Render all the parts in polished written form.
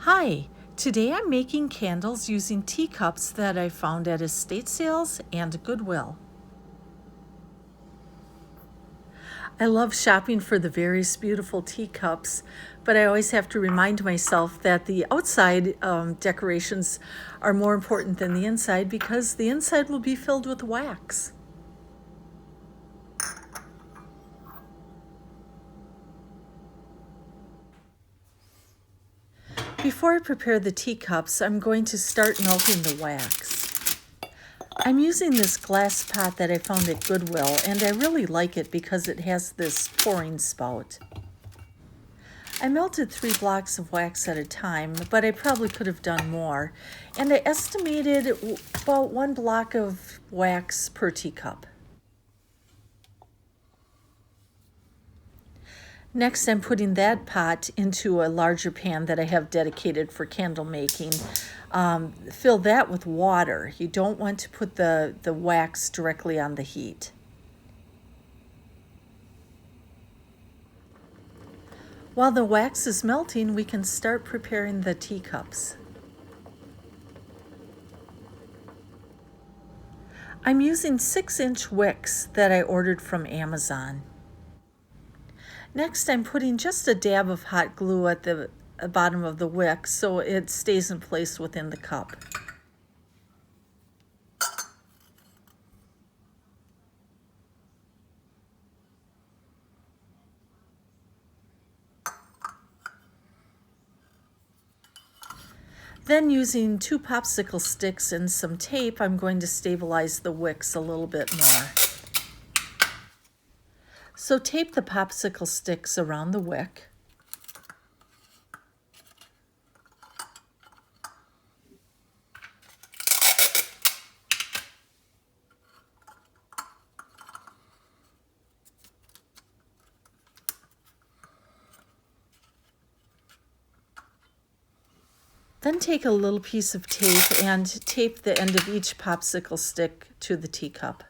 Hi, today I'm making candles using teacups that I found at estate sales and Goodwill. I love shopping for the various beautiful teacups, but I always have to remind myself that the outside decorations are more important than the inside because the inside will be filled with wax. Before I prepare the teacups, I'm going to start melting the wax. I'm using this glass pot that I found at Goodwill, and I really like it because it has this pouring spout. I melted 3 blocks of wax at a time, but I probably could have done more, and I estimated about 1 block of wax per teacup. Next, I'm putting that pot into a larger pan that I have dedicated for candle making. Fill that with water. You don't want to put the wax directly on the heat. While the wax is melting, we can start preparing the teacups. I'm using 6-inch wicks that I ordered from Amazon. Next, I'm putting just a dab of hot glue at the bottom of the wick so it stays in place within the cup. Then using 2 popsicle sticks and some tape, I'm going to stabilize the wicks a little bit more. So tape the popsicle sticks around the wick. Then take a little piece of tape and tape the end of each popsicle stick to the teacup.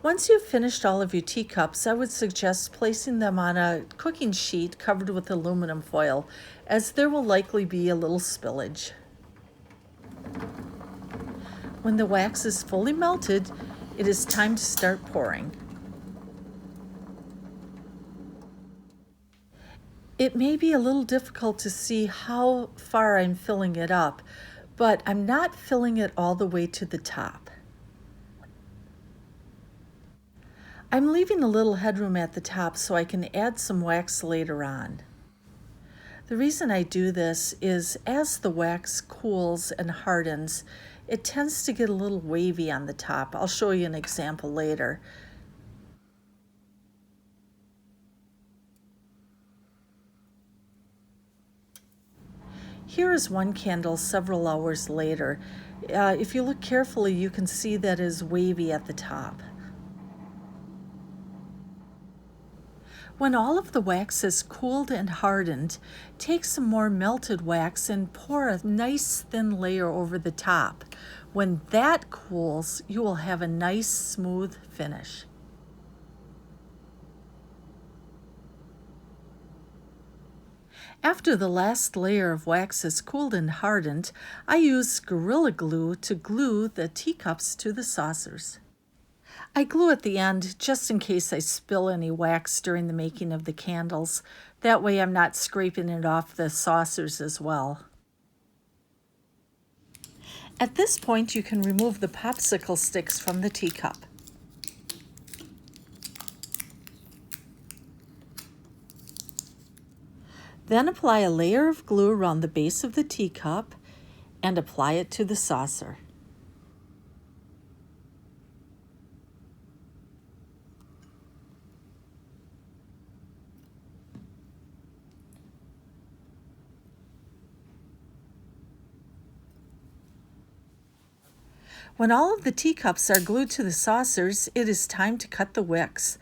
Once you've finished all of your teacups, I would suggest placing them on a cooking sheet covered with aluminum foil, as there will likely be a little spillage. When the wax is fully melted, it is time to start pouring. It may be a little difficult to see how far I'm filling it up, but I'm not filling it all the way to the top. I'm leaving a little headroom at the top so I can add some wax later on. The reason I do this is as the wax cools and hardens, it tends to get a little wavy on the top. I'll show you an example later. Here is one candle several hours later. If you look carefully, you can see that it is wavy at the top. When all of the wax has cooled and hardened, take some more melted wax and pour a nice thin layer over the top. When that cools, you will have a nice smooth finish. After the last layer of wax has cooled and hardened, I use Gorilla Glue to glue the teacups to the saucers. I glue at the end just in case I spill any wax during the making of the candles. That way I'm not scraping it off the saucers as well. At this point, you can remove the popsicle sticks from the teacup. Then apply a layer of glue around the base of the teacup and apply it to the saucer. When all of the teacups are glued to the saucers, it is time to cut the wicks.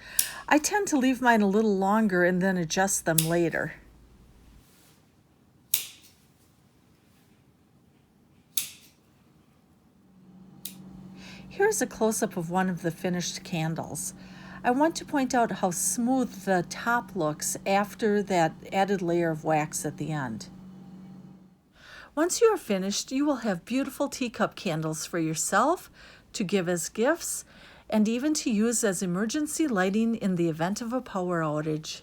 I tend to leave mine a little longer and then adjust them later. Here's a close-up of one of the finished candles. I want to point out how smooth the top looks after that added layer of wax at the end. Once you are finished, you will have beautiful teacup candles for yourself, to give as gifts, and even to use as emergency lighting in the event of a power outage.